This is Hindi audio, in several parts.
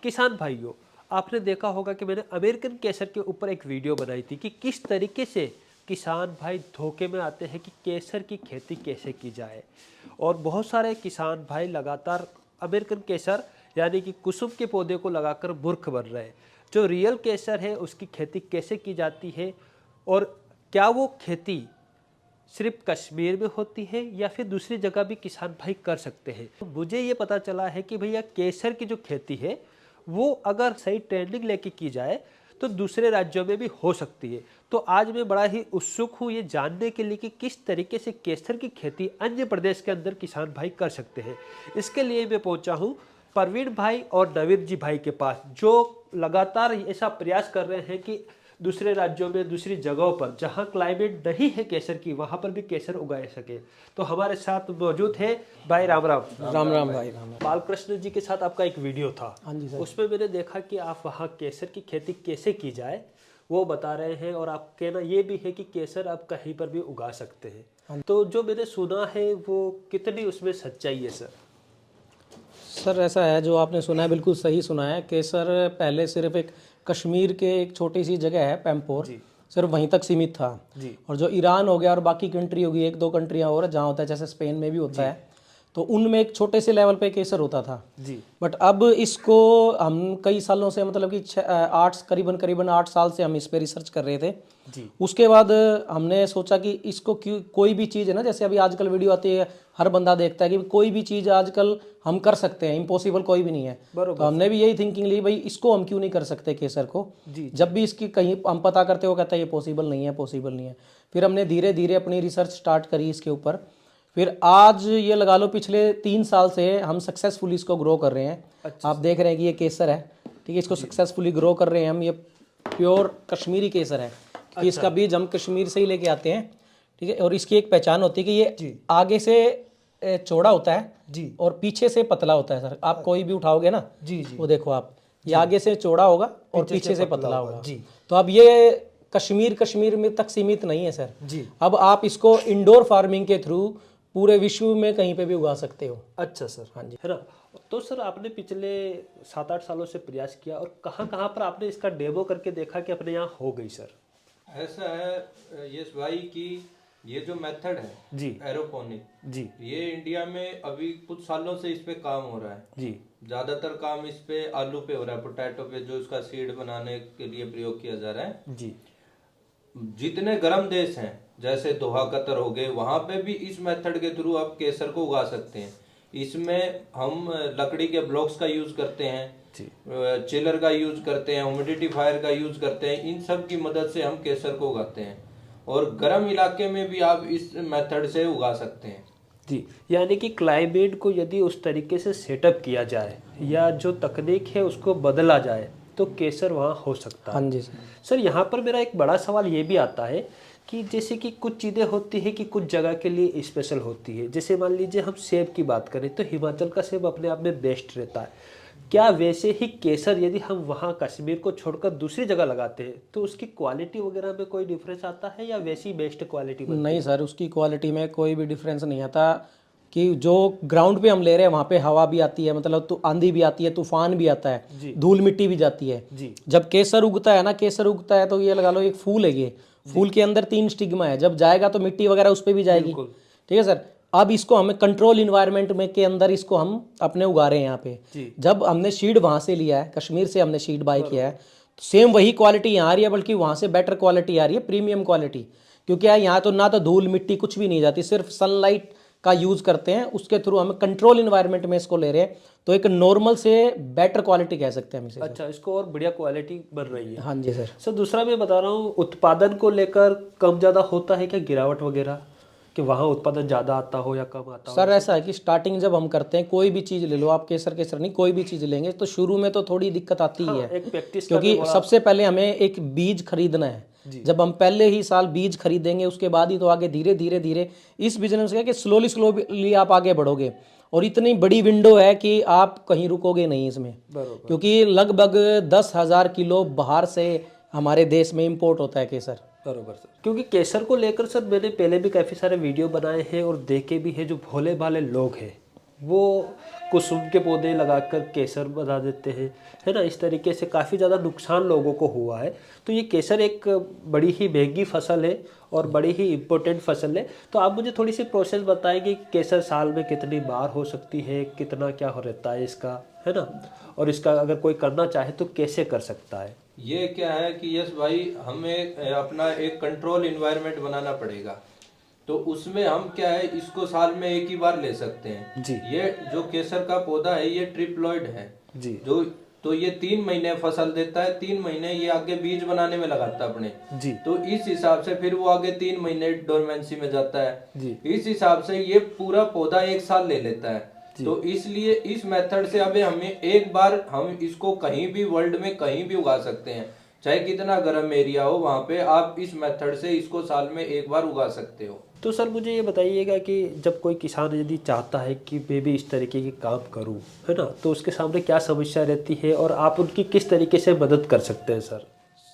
किसान भाइयों, आपने देखा होगा कि मैंने अमेरिकन केसर के ऊपर एक वीडियो बनाई थी कि किस तरीके से किसान भाई धोखे में आते हैं कि केसर की खेती कैसे की जाए। और बहुत सारे किसान भाई लगातार अमेरिकन केसर यानी कि कुसुम के पौधे को लगाकर मूर्ख बन रहे हैं। जो रियल केसर है उसकी खेती कैसे की जाती है और क्या वो खेती सिर्फ कश्मीर में होती है या फिर दूसरी जगह भी किसान भाई कर सकते हैं। तो मुझे ये पता चला है कि भैया केसर की जो खेती है वो अगर सही ट्रेनिंग लेके की जाए तो दूसरे राज्यों में भी हो सकती है। तो आज मैं बड़ा ही उत्सुक हूँ ये जानने के लिए कि किस तरीके से केसर की खेती अन्य प्रदेश के अंदर किसान भाई कर सकते हैं। इसके लिए मैं पहुँचा हूँ परवीन भाई और नवीन जी भाई के पास, जो लगातार ऐसा प्रयास कर रहे हैं कि दूसरे राज्यों में दूसरी जगहों पर जहां क्लाइमेट नहीं है केसर की वहां पर भी केसर उगाए सके। तो हमारे साथ मौजूद है भाई राम राम। राम राम भाई राम। बालकृष्ण जी के साथ आपका एक वीडियो था, हाँ जी सर। उसमें मैंने देखा कि आप वहाँ केसर की खेती कैसे की जाए वो बता रहे हैं और आप कहना ये भी है कि केसर आप कहीं पर भी उगा सकते हैं। तो जो मैंने सुना है वो कितनी उसमें सच्चाई है सर? सर ऐसा है, जो आपने सुना है बिल्कुल सही सुना है। केसर पहले सिर्फ एक कश्मीर के एक छोटी सी जगह है पैम्पोर, सिर्फ वहीं तक सीमित था जी। और जो ईरान हो गया और बाकी कंट्री होगी, एक दो कंट्रियाँ और जहाँ होता है, जैसे स्पेन में भी होता है, तो उनमें एक छोटे से लेवल पे केसर होता था जी। बट अब इसको हम कई सालों से, मतलब कि करीबन 8 साल से हम इस पे रिसर्च कर रहे थे जी। उसके बाद हमने सोचा कि इसको क्यों, कोई भी चीज़ है ना, जैसे अभी आजकल वीडियो आती है, हर बंदा देखता है कि कोई भी चीज़ आजकल हम कर सकते हैं, इम्पॉसिबल कोई भी नहीं है। तो हमने भी यही थिंकिंग ली, भाई इसको हम क्यों नहीं कर सकते केसर को। जब भी इसकी कहीं हम पता करते हो कहता है ये पॉसिबल नहीं है, पॉसिबल नहीं है। फिर हमने धीरे धीरे अपनी रिसर्च स्टार्ट करी इसके ऊपर। फिर आज ये लगा लो पिछले 3 साल से हम सक्सेसफुली इसको ग्रो कर रहे हैं। अच्छा। आप देख रहे हैं कि ये केसर है, ठीक है, इसको सक्सेसफुली ग्रो कर रहे हैं हम। ये प्योर कश्मीरी केसर है। अच्छा। इसका बीज हम कश्मीर से ही लेके आते हैं, ठीक है। और इसकी एक पहचान होती है कि ये आगे से चौड़ा होता है जी और पीछे से पतला होता है। सर आप कोई भी उठाओगे ना जी, वो देखो आप, ये आगे से चौड़ा होगा और पीछे से पतला होगा जी। तो अब ये कश्मीर में तक सीमित नहीं है सर जी। अब आप इसको इंडोर फार्मिंग के थ्रू पूरे विश्व में कहीं पे भी उगा सकते हो। अच्छा सर। हाँ जी, है ना। तो सर आपने पिछले 7-8 सालों से प्रयास किया और कहाँ कहाँ पर आपने इसका डेमो करके देखा कि अपने यहाँ हो गई सर? ऐसा है यश भाई की, ये जो मेथड है जी एरोपोनिक जी, ये इंडिया में अभी कुछ सालों से इस पे काम हो रहा है जी। ज्यादातर काम इस पे आलू पे हो रहा है, पोटैटो पे, जो इसका सीड बनाने के लिए प्रयोग किया जा रहा है जी। जितने गर्म देश हैं जैसे दोहा, कतर हो गए, वहां पे भी इस मेथड के थ्रू आप केसर को उगा सकते हैं। इसमें हम लकड़ी के ब्लॉक्स का यूज करते हैं, चिलर का यूज करते हैं, ह्यूमिडिफायर का यूज करते हैं। इन सब की मदद से हम केसर को उगाते हैं और गर्म इलाके में भी आप इस मेथड से उगा सकते हैं जी। यानी कि क्लाइमेट को यदि उस तरीके से सेटअप किया जाए या जो तकनीक है उसको बदला जाए तो केसर वहाँ हो सकता है। हाँ जी सर यहाँ पर मेरा एक बड़ा सवाल ये भी आता है कि जैसे कि कुछ चीज़ें होती है कि कुछ जगह के लिए स्पेशल होती है। जैसे मान लीजिए हम सेब की बात करें तो हिमाचल का सेब अपने आप में बेस्ट रहता है। क्या वैसे ही केसर यदि हम वहाँ कश्मीर को छोड़कर दूसरी जगह लगाते हैं तो उसकी क्वालिटी वगैरह में कोई डिफरेंस आता है या वैसी बेस्ट क्वालिटी? नहीं सर, उसकी क्वालिटी में कोई भी डिफरेंस नहीं आता। कि जो ग्राउंड पे हम ले रहे हैं वहाँ पे हवा भी आती है, मतलब तो आंधी भी आती है, तूफान भी आता है, धूल मिट्टी भी जाती है जी। जब केसर उगता है ना, केसर उगता है तो ये लगा लो एक फूल है, ये फूल के अंदर 3 स्टिग्मा है, जब जाएगा तो मिट्टी वगैरह उस पर भी जाएगी, ठीक है सर। अब इसको हमें कंट्रोल इन्वायरमेंट में के अंदर इसको हम अपने उगा रहे हैं यहाँ पे। जब हमने सीड वहाँ से लिया है, कश्मीर से हमने सीड बाय किया है, तो सेम वही क्वालिटी यहाँ आ रही है, बल्कि वहाँ से बेटर क्वालिटी आ रही है, प्रीमियम क्वालिटी। क्योंकि यहाँ तो ना तो धूल मिट्टी कुछ भी नहीं जाती, सिर्फ सनलाइट का यूज करते हैं, उसके थ्रू हमें कंट्रोल इन्वायरमेंट में इसको ले रहे हैं, तो एक नॉर्मल से बेटर क्वालिटी कह सकते हैं हम इसे। अच्छा, इसको और बढ़िया क्वालिटी बन रही है। हाँ जी सर। सर दूसरा मैं बता रहा हूँ, उत्पादन को लेकर कम ज़्यादा होता है क्या, गिरावट वगैरह, कि वहाँ उत्पादन ज़्यादा आता हो या कम आता हो? सर ऐसा है कि स्टार्टिंग जब हम करते हैं, कोई भी चीज़ ले लो आप, केसर नहीं, कोई भी चीज़ लेंगे तो शुरू में तो थोड़ी दिक्कत आती ही है, एक प्रैक्टिस, क्योंकि सबसे पहले हमें एक बीज खरीदना है। जब हम पहले ही साल बीज खरीदेंगे उसके बाद ही तो आगे धीरे धीरे इस बिजनेस का कि स्लोली आप आगे बढ़ोगे। और इतनी बड़ी विंडो है कि आप कहीं रुकोगे नहीं इसमें, क्योंकि लगभग 10,000 किलो बाहर से हमारे देश में इंपोर्ट होता है केसर। बरोबर सर। क्योंकि केसर को लेकर सर मैंने पहले भी काफ़ी सारे वीडियो बनाए हैं और देखे भी हैं, जो भोले भाले लोग हैं वो कुसुम के पौधे लगाकर केसर बना देते हैं, है ना। इस तरीके से काफ़ी ज़्यादा नुकसान लोगों को हुआ है। तो ये केसर एक बड़ी ही महंगी फसल है और बड़ी ही इम्पोर्टेंट फसल है। तो आप मुझे थोड़ी सी प्रोसेस बताएंगे कि केसर साल में कितनी बार हो सकती है, कितना क्या हो रहता है इसका, है ना, और इसका अगर कोई करना चाहे तो कैसे कर सकता है। ये क्या है कि यस भाई, हमें अपना एक कंट्रोल इन्वायरमेंट बनाना पड़ेगा। तो उसमें हम क्या है, इसको साल में एक ही बार ले सकते हैं जी। ये जो केसर का पौधा है ये ट्रिप्लॉइड है जी। जो, तो ये 3 महीने फसल देता है, 3 महीने ये आगे बीज बनाने में लगाता है अपने। जी। तो इस हिसाब से फिर वो आगे 3 महीने डोरमेंसी में जाता है। जी। इस हिसाब से ये पूरा पौधा 1 साल ले लेता है। तो इसलिए इस मेथड से अभी हमें एक बार हम इसको कहीं भी वर्ल्ड में कहीं भी उगा सकते हैं, चाहे कितना गर्म एरिया हो, वहां पे आप इस मेथड से इसको साल में एक बार उगा सकते हो। तो सर मुझे ये बताइएगा कि जब कोई किसान यदि चाहता है कि मैं भी इस तरीके के काम करूं, है ना, तो उसके सामने क्या समस्या रहती है और आप उनकी किस तरीके से मदद कर सकते हैं सर।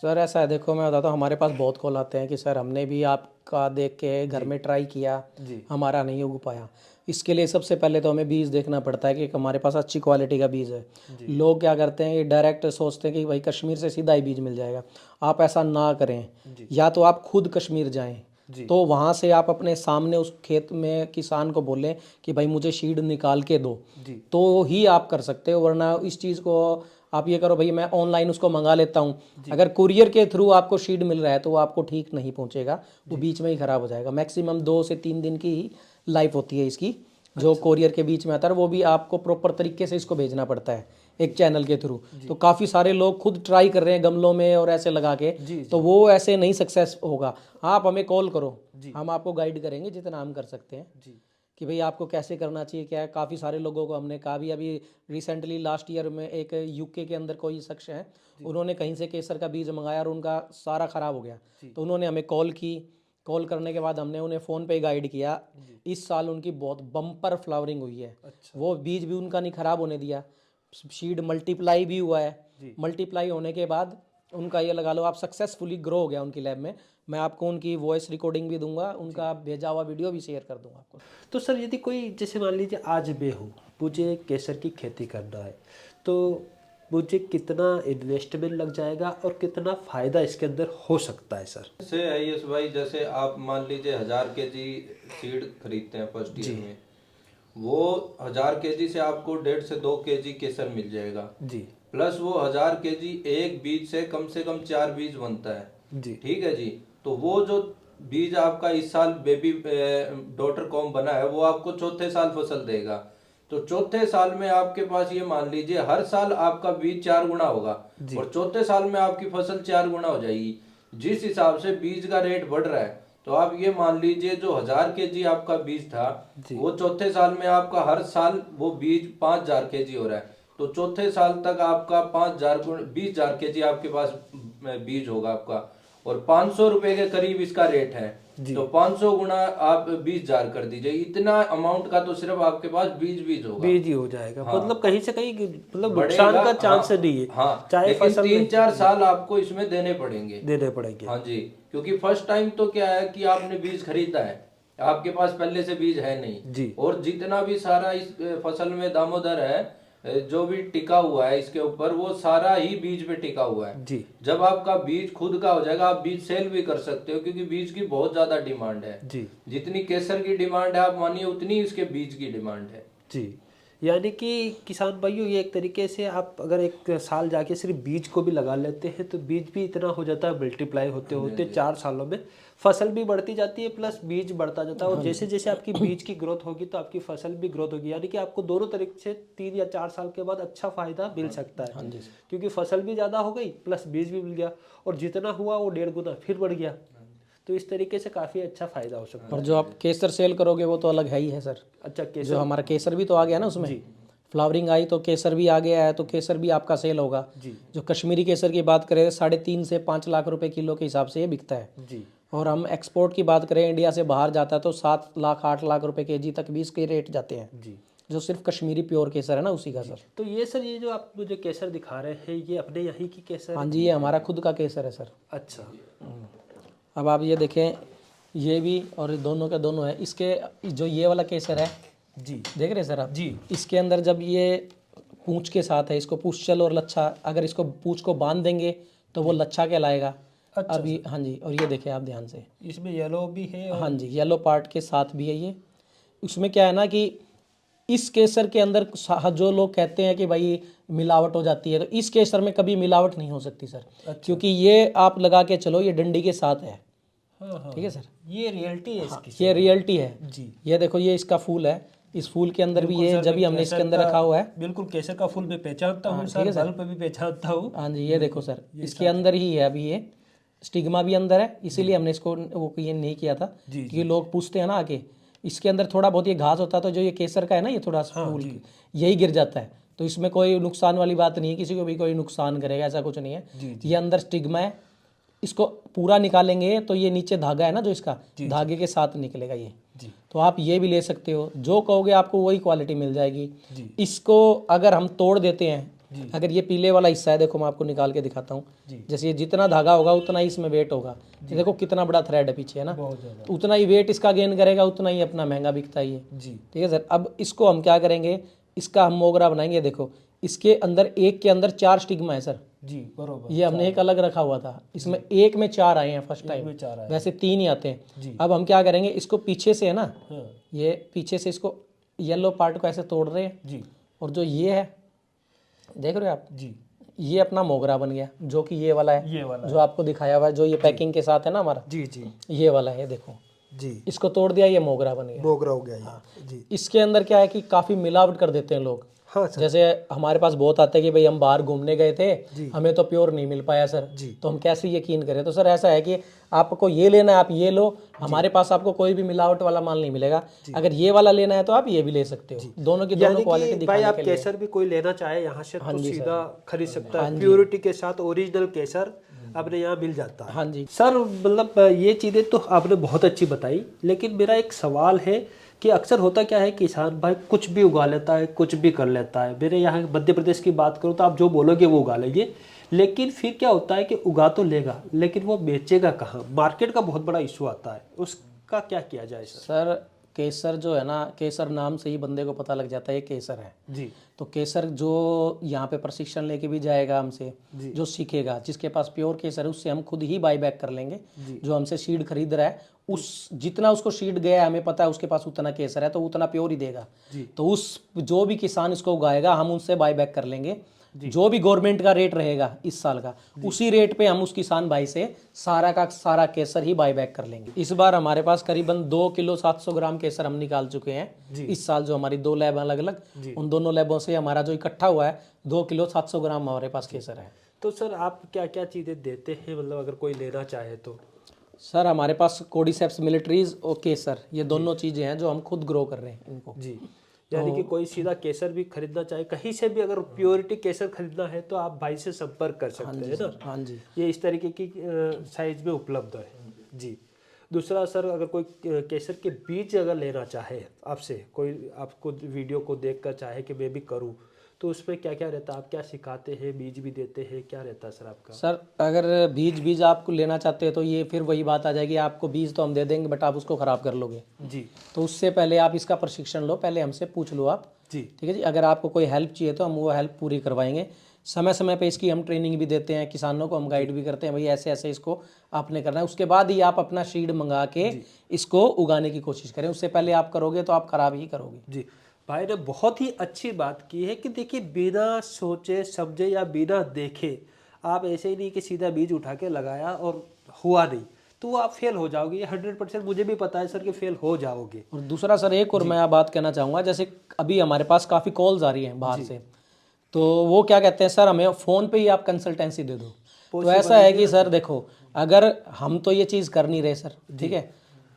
सर ऐसा है, देखो मैं बताता हूँ, हमारे पास बहुत कॉल आते हैं कि सर हमने भी आपका देख के घर में ट्राई किया, हमारा नहीं उग पाया। इसके लिए सबसे पहले तो हमें बीज देखना पड़ता है कि हमारे पास अच्छी क्वालिटी का बीज है। लोग क्या करते हैं, ये डायरेक्ट सोचते हैं कि भाई कश्मीर से सीधा ही बीज मिल जाएगा। आप ऐसा ना करें, या तो आप खुद कश्मीर जाएं, तो वहाँ से आप अपने सामने उस खेत में किसान को बोलें कि भाई मुझे सीड निकाल के दो, तो ही आप कर सकते हो। वरना इस चीज़ को आप ये करो भाई मैं ऑनलाइन उसको मंगा लेता हूँ, अगर कुरियर के थ्रू आपको सीड मिल रहा है तो वो आपको ठीक नहीं पहुँचेगा, वो बीच में ही ख़राब हो जाएगा। मैक्सिमम 2 से 3 दिन की ही लाइफ होती है इसकी, जो कोरियर के बीच में आता है, वो भी आपको प्रॉपर तरीके से इसको भेजना पड़ता है एक चैनल के थ्रू। तो काफ़ी सारे लोग खुद ट्राई कर रहे हैं गमलों में और ऐसे लगा के, तो वो ऐसे नहीं सक्सेस होगा। आप हमें कॉल करो, हम आपको गाइड करेंगे जितना हम कर सकते हैं कि भाई आपको कैसे करना चाहिए क्या है। काफ़ी सारे लोगों को हमने कहा भी, अभी रिसेंटली लास्ट ईयर में एक यूके के अंदर कोई शख्स है, उन्होंने कहीं से केसर का बीज मंगाया और उनका सारा ख़राब हो गया। तो उन्होंने हमें कॉल की, कॉल करने के बाद हमने उन्हें फ़ोन पे गाइड किया। इस साल उनकी बहुत बम्पर फ्लावरिंग हुई है। वो बीज भी उनका नहीं ख़राब होने दिया, सीड मल्टीप्लाई भी हुआ है। मल्टीप्लाई होने के बाद उनका ये लगा लो आप सक्सेसफुली ग्रो हो गया उनकी लैब में। मैं आपको उनकी वॉइस रिकॉर्डिंग भी दूंगा, उनका भेजा हुआ वीडियो भी शेयर कर दूंगा आपको। तो सर यदि कोई, जैसे मान लीजिए आज मैं हूँ, मुझे केसर की खेती करना है, तो मुझे कितना इन्वेस्टमेंट लग जाएगा और कितना फ़ायदा इसके अंदर हो सकता है सर। जैसे है यश भाई, जैसे आप मान लीजिए 1000 kg सीड खरीदते हैं फर्स्ट ईयर में, वो 1000 kg से आपको 1.5 से 2 kg केसर मिल जाएगा जी। प्लस वो 1000 kg एक बीज से कम 4 बीज बनता है जी। ठीक है जी। तो वो जो बीज आपका इस साल बेबी डॉटर कॉम बना है, वो आपको चौथे साल फसल देगा। तो चौथे साल में आपके पास ये मान लीजिए हर साल आपका बीज 4 गुना होगा और चौथे साल में आपकी फसल 4 गुना हो जाएगी। जिस हिसाब से बीज का रेट बढ़ रहा है, तो आप ये मान लीजिए जो 1000 kg आपका बीज था, वो चौथे साल में आपका हर साल वो बीज 5000 kg हो रहा है। तो चौथे साल तक आपका 5000 20,000 kg आपके पास बीज होगा आपका, और 500 रुपए के करीब इसका रेट है। तो 500 गुना आप 20,000 कर दीजिए, इतना अमाउंट का तो सिर्फ आपके पास बीज होगा, बीज ही हो जाएगा। हाँ। मतलब कहीं से कहीं मतलब नुकसान का चांस नहीं है। हाँ, चाहे लेकिन फसल 3-4 साल आपको इसमें देने पड़ेंगे। हाँ जी, क्योंकि फर्स्ट टाइम तो क्या है कि आपने बीज खरीदा है, आपके पास पहले से बीज है नहीं जी। और जितना भी सारा इस फसल में दामोदर है, जो भी टिका हुआ है इसके ऊपर, वो सारा ही बीज पे टिका हुआ है जी। जब आपका बीज खुद का हो जाएगा, आप बीज सेल भी कर सकते हो, क्योंकि बीज की बहुत ज्यादा डिमांड है जी। जितनी केसर की डिमांड है, आप मानिए उतनी इसके बीज की डिमांड है जी। यानी कि किसान भाइयों, ये एक तरीके से आप अगर एक साल जाके सिर्फ बीज को भी लगा लेते हैं तो बीज भी इतना हो जाता है, मल्टीप्लाई होते होते 4 सालों में फसल भी बढ़ती जाती है, प्लस बीज बढ़ता जाता है। और जैसे जैसे आपकी बीज की ग्रोथ होगी तो आपकी फसल भी ग्रोथ होगी। यानी कि आपको दोनों तरीके से 3 या 4 साल के बाद अच्छा फायदा मिल सकता है, क्योंकि फसल भी ज़्यादा हो गई प्लस बीज भी मिल गया, और जितना हुआ वो 1.5 गुना फिर बढ़ गया। तो इस तरीके से काफ़ी अच्छा फायदा हो सकता है। और जो आप केसर सेल करोगे वो तो अलग है ही है सर। अच्छा, केसर, जो हमारा केसर भी तो आ गया ना, उसमें फ्लावरिंग आई तो केसर भी आ गया है, तो केसर भी आपका सेल होगा जी। जो कश्मीरी केसर की बात करें 3.5 से 5 लाख रुपए किलो के हिसाब से ये बिकता है जी। और हम एक्सपोर्ट की बात करें, इंडिया से बाहर जाता है तो 7 लाख 8 लाख रुपए केजी तक भी इसके रेट जाते हैं जी। जो सिर्फ कश्मीरी प्योर केसर है ना, उसी का सर। तो ये सर, ये जो आप मुझे केसर दिखा रहे हैं, ये अपने यहीं की केसर? हाँ जी, ये हमारा खुद का केसर है सर। अच्छा। अब आप ये देखें, ये भी और दोनों के दोनों है। इसके जो ये वाला केसर है, जी देख रहे हैं सर आप? जी। इसके अंदर जब ये पूंछ के साथ है, इसको पूंछल और लच्छा, अगर इसको पूंछ को बांध देंगे तो वो लच्छा कहलाएगा। अच्छा अभी हाँ जी, और ये देखिए आप ध्यान से, इसमें येलो भी है और हाँ जी, येलो पार्ट के साथ भी है ये। उसमें क्या है ना कि इस केसर के अंदर जो लोग कहते हैं कि भाई मिलावट हो जाती है, तो इस केसर में कभी मिलावट नहीं हो सकती सर। क्योंकि ये आप लगा के चलो, ये डंडी के साथ है। हाँ, ठीक है सर, ये रियलिटी है हाँ, इसकी। ये रियलिटी है जी। ये देखो, ये इसका फूल है, इस फूल के अंदर भी ये जब भी हमने इसके अंदर रखा हुआ है। बिल्कुल केसर का फूल मैं पहचानता हूँ सर, बल्ब भी पहचानता हूँ। हाँ जी, ये देखो सर, इसके अंदर ही है अभी, ये स्टिग्मा भी अंदर है, इसीलिए हमने इसको वो ये नहीं किया था। क्योंकि लोग पूछते हैं ना आके, इसके अंदर थोड़ा बहुत ये घास होता है, तो जो ये केसर का है ना, ये थोड़ा फूल यही गिर जाता है, तो इसमें कोई नुकसान वाली बात नहीं है, किसी को भी कोई नुकसान करेगा ऐसा कुछ नहीं है। ये अंदर स्टिग्मा है, इसको पूरा निकालेंगे तो ये नीचे धागा है ना जो इसका, धागे के साथ निकलेगा ये। तो आप ये भी ले सकते हो, जो कहोगे आपको वही क्वालिटी मिल जाएगी। इसको अगर हम तोड़ देते हैं, अगर ये पीले वाला हिस्सा है, देखो मैं आपको निकाल के दिखाता हूँ, जैसे ये जितना धागा होगा उतना ही इसमें वेट होगा। ये देखो कितना बड़ा थ्रेड है पीछे, है ना, तो उतना ही वेट इसका गेन करेगा, उतना ही अपना महंगा बिकता है ये। ठीक है सर, अब इसको हम क्या करेंगे, इसका हम मोगरा बनाएंगे। देखो इसके अंदर एक के अंदर 4 स्टिग्मा है सर। जी बरोबर, ये हमने एक अलग रखा हुआ था, इसमें एक में 4 आए हैं फर्स्ट टाइम, वैसे 3 ही आते हैं। अब हम क्या करेंगे, इसको पीछे से है ना, ये पीछे से इसको येलो पार्ट को ऐसे तोड़ रहे हैं जी, और जो ये है देख रहे हो आप जी, ये अपना मोगरा बन गया, जो कि ये वाला है, जो आपको दिखाया हुआ है, जो ये पैकिंग के साथ है ना हमारा। जी जी, ये वाला है, देखो जी, इसको तोड़ दिया, ये मोगरा बन गया, मोगरा हो गया ये। हाँ। जी, इसके अंदर क्या है कि काफी मिलावट कर देते हैं लोग। हाँ सर। जैसे हमारे पास बहुत आते हैं कि भाई हम बाहर घूमने गए थे, हमें तो प्योर नहीं मिल पाया सर, तो हम कैसे यकीन करें। तो सर ऐसा है कि आपको ये लेना है आप ये लो, हमारे पास आपको कोई भी मिलावट वाला माल नहीं मिलेगा। अगर ये वाला लेना है तो आप ये भी ले सकते हो, दोनों की दोनों क्वालिटी दिखाने भाई आप केसर भी कोई लेना चाहे यहाँ से तो सीधा खरीद सकता है, प्योरिटी के साथ ओरिजिनल केसर आपने यहाँ मिल जाता है। हाँ जी सर, मतलब ये चीज़ें तो आपने बहुत अच्छी बताई, लेकिन मेरा एक सवाल है कि अक्सर होता क्या है, किसान भाई कुछ भी उगा लेता है, कुछ भी कर लेता है। मेरे यहाँ मध्य प्रदेश की बात करूँ तो आप जो बोलोगे वो उगा लेंगे, लेकिन फिर क्या होता है कि उगा तो लेगा, लेकिन वो बेचेगा कहाँ? मार्केट का बहुत बड़ा इशू आता है, उसका क्या किया जाए सर? सर केसर जो है ना, केसर नाम से ही बंदे को पता लग जाता है ये केसर है जी। तो केसर जो यहाँ पे प्रशिक्षण लेके भी जाएगा हमसे, जो सीखेगा, जिसके पास प्योर केसर है उससे हम खुद ही बाई बैक कर लेंगे। जो हमसे सीड खरीद रहा है, उस जितना उसको सीड गया है हमें पता है उसके पास उतना केसर है, तो उतना प्योर ही देगा। तो उस जो भी किसान इसको उगाएगा हम उनसे बाई बैक कर लेंगे। जो भी गवर्नमेंट का रेट रहेगा इस साल का, उसी रेट पे हम उस किसान भाई से सारा का सारा केसर ही बाय बैक कर लेंगे। इस बार हमारे पास करीबन 2 किलो 700 ग्राम केसर हम निकाल चुके हैं इस साल। जो हमारी 2 लैब अलग अलग, उन दोनों लैबों से हमारा जो इकट्ठा हुआ है 2 किलो 700 ग्राम हमारे पास केसर है। तो सर आप क्या क्या चीज़ें देते हैं, मतलब अगर कोई लेना चाहे तो? सर हमारे पास कोडिसेप्स मिलिट्रीज और केसर, ये दोनों चीज़ें हैं जो हम खुद ग्रो कर रहे हैं इनको जी। यानी कि कोई सीधा केसर भी खरीदना चाहे कहीं से भी, अगर प्योरिटी केसर खरीदना है तो आप भाई से संपर्क कर सकते हैं ना। हाँ जी, ये इस तरीके की साइज में उपलब्ध है जी। दूसरा सर, अगर कोई केसर के बीज अगर लेना चाहे आपसे, कोई आपको वीडियो को देखकर चाहे कि मैं भी करूं, तो उसमें क्या क्या रहता है? आप क्या सिखाते हैं, बीज भी देते हैं, क्या रहता है सर आपका? सर अगर बीज आपको लेना चाहते हैं तो ये फिर वही बात आ जाएगी, आपको बीज तो हम दे देंगे बट आप उसको ख़राब कर लोगे जी। तो उससे पहले आप इसका प्रशिक्षण लो, पहले हमसे पूछ लो आप जी, ठीक है जी। अगर आपको कोई हेल्प चाहिए तो हम वो हेल्प पूरी करवाएंगे। समय समय पे इसकी हम ट्रेनिंग भी देते हैं, किसानों को हम गाइड भी करते हैं, भाई ऐसे ऐसे इसको आपने करना है। उसके बाद ही आप अपना सीड मंगा के इसको उगाने की कोशिश करें, उससे पहले आप करोगे तो आप खराब ही करोगे जी। भाई ने बहुत ही अच्छी बात की है कि देखिए, बिना सोचे समझे या बिना देखे आप ऐसे ही नहीं कि सीधा बीज उठा के लगाया और हुआ नहीं, तो आप फेल हो जाओगे। ये 100% मुझे भी पता है सर कि फेल हो जाओगे। और दूसरा सर एक और मैं बात कहना चाहूँगा, जैसे अभी हमारे पास काफ़ी कॉल्स आ रही हैं बाहर से, तो वो क्या कहते हैं, सर हमें फ़ोन पे ही आप कंसल्टेंसी दे दो। तो ऐसा है कि सर देखो, अगर हम तो ये चीज़ कर नहीं रहे सर, ठीक है,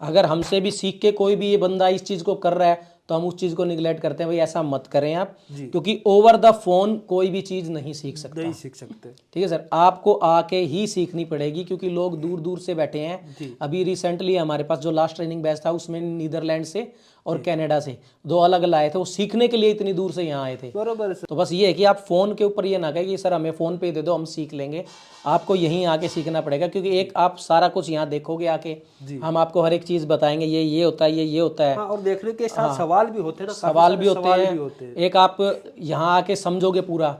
अगर हमसे भी सीख के कोई भी ये बंदा इस चीज़ को कर रहा है तो हम उस चीज़ को निगलेक्ट करते हैं, भाई ऐसा मत करें आप, क्योंकि ओवर द फोन कोई भी चीज़ नहीं सीख सकते, ठीक है सर। आपको आके ही सीखनी पड़ेगी, क्योंकि लोग दूर दूर से बैठे हैं। अभी रिसेंटली हमारे पास जो लास्ट ट्रेनिंग बैच था उसमें नीदरलैंड से और कनाडा से, 2 अलग लाए थे, वो सीखने के लिए इतनी दूर से यहाँ आए थे। बरोबर सर। तो बस ये है कि आप फ़ोन के ऊपर ये ना कहें कि सर हमें फ़ोन पे दे दो हम सीख लेंगे, आपको यहीं आके सीखना पड़ेगा, क्योंकि एक आप सारा कुछ यहाँ देखोगे आके, हम आपको हर एक चीज़ बताएंगे, ये होता है, ये होता है। हाँ, और देखने के साथ सवाल भी होते हैं ना, सवाल भी होते हैं। एक आप यहाँ आके समझोगे पूरा।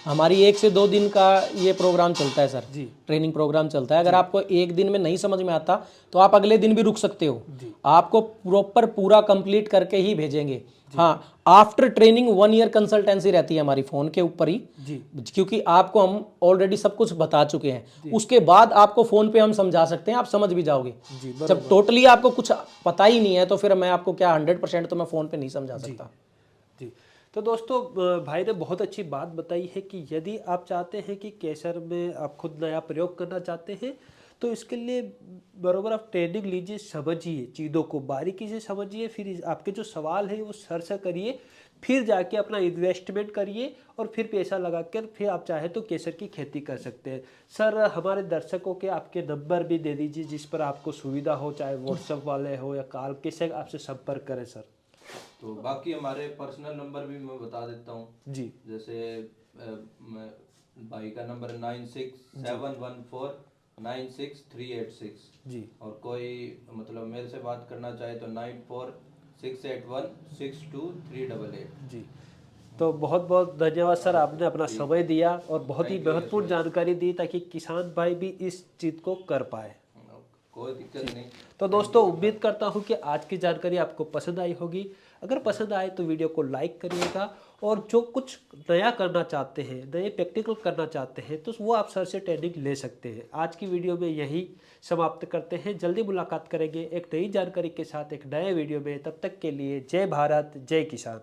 हमारी 1 से 2 दिन का ये प्रोग्राम चलता है सर, ट्रेनिंग प्रोग्राम चलता है। अगर आपको एक दिन में नहीं समझ में आता तो आप अगले दिन भी रुक सकते हो, आपको प्रॉपर पूरा कंप्लीट करके ही भेजेंगे। हाँ, आफ्टर ट्रेनिंग 1 ईयर कंसल्टेंसी रहती है हमारी फ़ोन के ऊपर ही, क्योंकि आपको हम ऑलरेडी सब कुछ बता चुके हैं। उसके बाद आपको फ़ोन पे हम समझा सकते हैं, आप समझ भी जाओगे। जब टोटली आपको कुछ पता ही नहीं है तो फिर मैं आपको क्या 100% तो मैं फ़ोन पे नहीं समझा सकता। जी, तो दोस्तों भाई ने बहुत अच्छी बात बताई है कि यदि आप चाहते हैं कि केसर में आप खुद नया प्रयोग करना चाहते हैं तो इसके लिए बराबर आप ट्रेनिंग लीजिए, समझिए चीज़ों को बारीकी से समझिए, फिर आपके जो सवाल है वो सर से करिए, फिर जाके अपना इन्वेस्टमेंट करिए और फिर पैसा लगा कर फिर आप चाहे तो केसर की खेती कर सकते हैं। सर हमारे दर्शकों के आपके नंबर भी दे दीजिए जिस पर आपको सुविधा हो, चाहे व्हाट्सएप वाले हो या कॉल, किससे आपसे संपर्क करें सर। तो बाकी हमारे पर्सनल नंबर भी मैं बता देता हूँ जी। जैसे भाई का नंबर 9671496386 जी। और कोई मतलब मेरे से बात करना चाहे तो 9468162388 जी। तो बहुत बहुत धन्यवाद सर, आपने अपना समय दिया और बहुत ही महत्वपूर्ण जानकारी दी ताकि किसान भाई भी इस चीज़ को कर पाए। कोई दिक्कत नहीं। तो दोस्तों उम्मीद करता हूँ कि आज की जानकारी आपको पसंद आई होगी। अगर पसंद आए तो वीडियो को लाइक करिएगा और जो कुछ नया करना चाहते हैं, नए प्रैक्टिकल करना चाहते हैं तो वो आप सर से ट्रेनिंग ले सकते हैं। आज की वीडियो में यही समाप्त करते हैं। जल्दी मुलाकात करेंगे एक नई जानकारी के साथ एक नए वीडियो में। तब तक के लिए जय भारत, जय किसान।